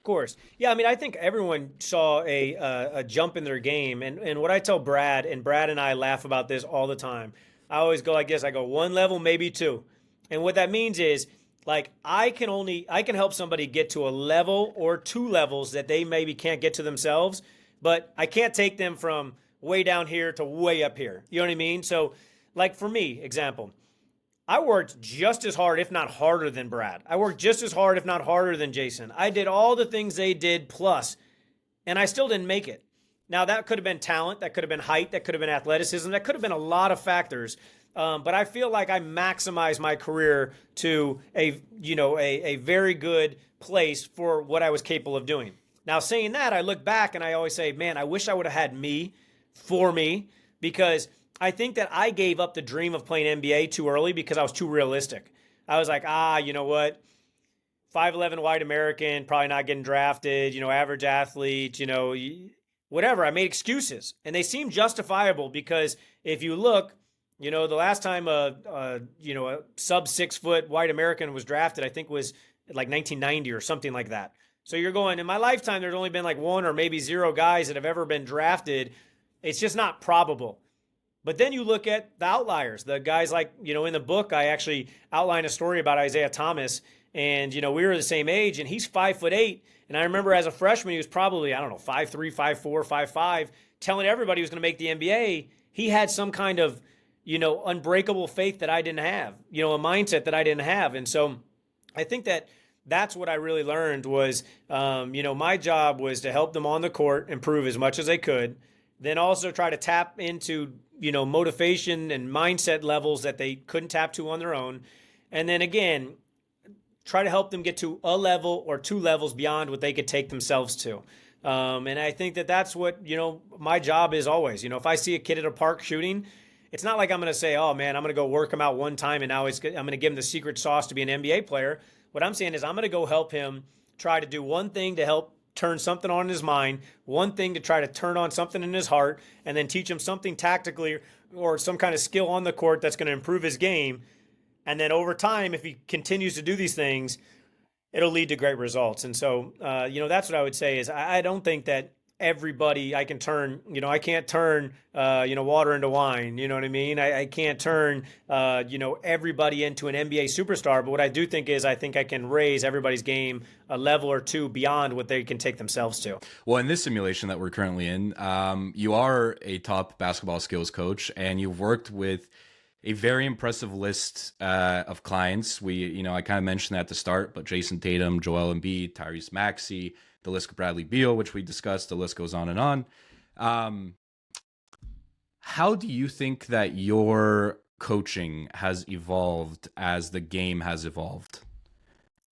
Of course. Yeah, I mean, I think everyone saw a jump in their game. And what I tell Brad, and Brad and I laugh about this all the time. I always go like this. I go one level, maybe two. And what that means is like I can help somebody get to a level or two levels that they maybe can't get to themselves, but I can't take them from way down here to way up here. You know what I mean? So like for me, example, I worked just as hard, if not harder than Brad. I worked just as hard, if not harder than Jayson. I did all the things they did plus, and I still didn't make it. Now, that could have been talent, that could have been height, that could have been athleticism, that could have been a lot of factors. But I feel like I maximized my career to a very good place for what I was capable of doing. Now, saying that, I look back and I always say, man, I wish I would have had me for me because I think that I gave up the dream of playing NBA too early because I was too realistic. I was like, you know what? 5'11" white American, probably not getting drafted, average athlete, whatever. I made excuses and they seem justifiable because if you look, the last time a sub 6 foot white American was drafted, I think was like 1990 or something like that. So you're going, in my lifetime, there's only been like one or maybe zero guys that have ever been drafted. It's just not probable. But then you look at the outliers, the guys like, in the book, I actually outline a story about Isaiah Thomas. And, we were the same age and he's 5'8". And I remember as a freshman, he was probably, I don't know, 5'3", 5'4", 5'5", telling everybody he was going to make the NBA. He had some kind of, unbreakable faith that I didn't have, a mindset that I didn't have. And so I think that that's what I really learned was, my job was to help them on the court improve as much as they could, then also try to tap into, motivation and mindset levels that they couldn't tap to on their own. And then again, try to help them get to a level or two levels beyond what they could take themselves to. And I think that that's what, my job is always. If I see a kid at a park shooting, it's not like I'm going to say, oh man, I'm going to go work him out one time and now I'm going to give him the secret sauce to be an NBA player. What I'm saying is I'm going to go help him try to do one thing to help turn something on in his mind, one thing to try to turn on something in his heart, and then teach him something tactically or some kind of skill on the court that's going to improve his game. And then over time, if he continues to do these things, it'll lead to great results. And so, that's what I would say is I don't think that everybody I can turn, I can't turn, water into wine. You know what I mean? I can't turn, everybody into an NBA superstar. But what I do think is I think I can raise everybody's game a level or two beyond what they can take themselves to. Well, in this simulation that we're currently in, you are a top basketball skills coach and you've worked with a very impressive list of clients. I kind of mentioned that at the start, but Jayson Tatum, Joel Embiid, Tyrese Maxey, the list of Bradley Beal, which we discussed, the list goes on and on. How do you think that your coaching has evolved as the game has evolved?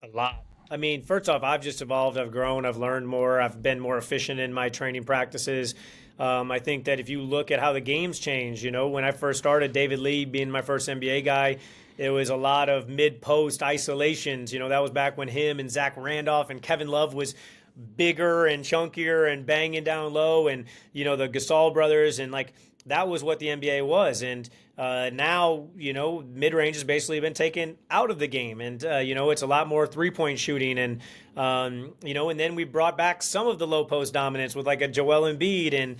A lot. I mean, first off, I've just evolved. I've grown. I've learned more. I've been more efficient in my training practices. I think that if you look at how the game's changed, when I first started, David Lee being my first NBA guy, it was a lot of mid-post isolations. That was back when him and Zach Randolph and Kevin Love was bigger and chunkier and banging down low, and the Gasol brothers, and like that was what the NBA was. And now mid-range has basically been taken out of the game, and it's a lot more three-point shooting, and and then we brought back some of the low post dominance with like a Joel Embiid, and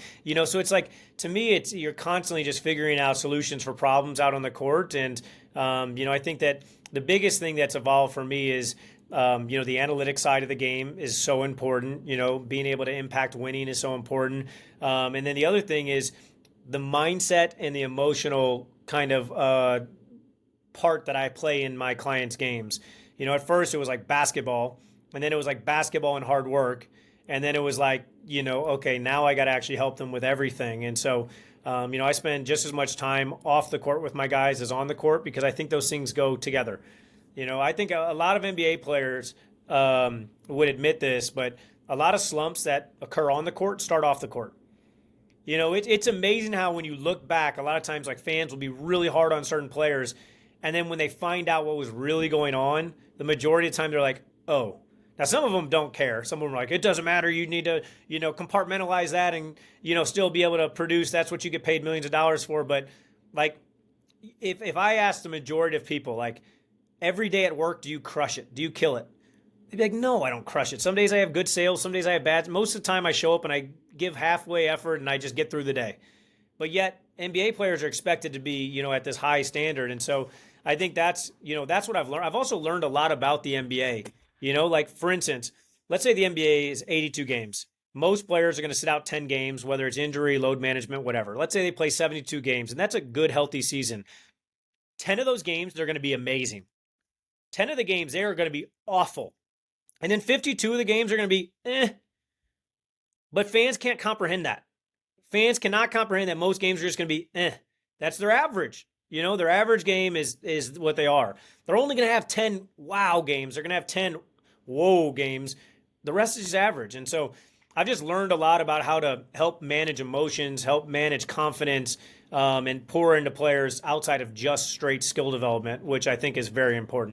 so it's like, to me, it's you're constantly just figuring out solutions for problems out on the court. And I think that the biggest thing that's evolved for me is the analytic side of the game is so important. Being able to impact winning is so important. And then the other thing is the mindset and the emotional kind of part that I play in my clients' games. At first it was like basketball, and then it was like basketball and hard work. And then it was like, okay, now I got to actually help them with everything. And so, I spend just as much time off the court with my guys as on the court because I think those things go together. I think a lot of NBA players would admit this, but a lot of slumps that occur on the court start off the court. It's amazing how when you look back, a lot of times like fans will be really hard on certain players, and then when they find out what was really going on, the majority of the time they're like, oh. Now some of them don't care. Some of them are like, it doesn't matter. You need to, compartmentalize that and, still be able to produce. That's what you get paid millions of dollars for. But like, if I ask the majority of people, like, every day at work, do you crush it? Do you kill it? They'd be like, no, I don't crush it. Some days I have good sales, some days I have bad. Most of the time I show up and I give halfway effort and I just get through the day. But yet NBA players are expected to be, at this high standard. And so I think that's what I've learned. I've also learned a lot about the NBA. Like for instance, let's say the NBA is 82 games. Most players are going to sit out 10 games, whether it's injury, load management, whatever. Let's say they play 72 games, and that's a good, healthy season. 10 of those games, they're going to be amazing. 10 of the games, they are going to be awful. And then 52 of the games are going to be But fans can't comprehend that. Fans cannot comprehend that most games are just going to be That's their average. Their average game is what they are. They're only going to have 10 wow games. They're going to have 10 whoa games. The rest is just average. And so I've just learned a lot about how to help manage emotions, help manage confidence, and pour into players outside of just straight skill development, which I think is very important.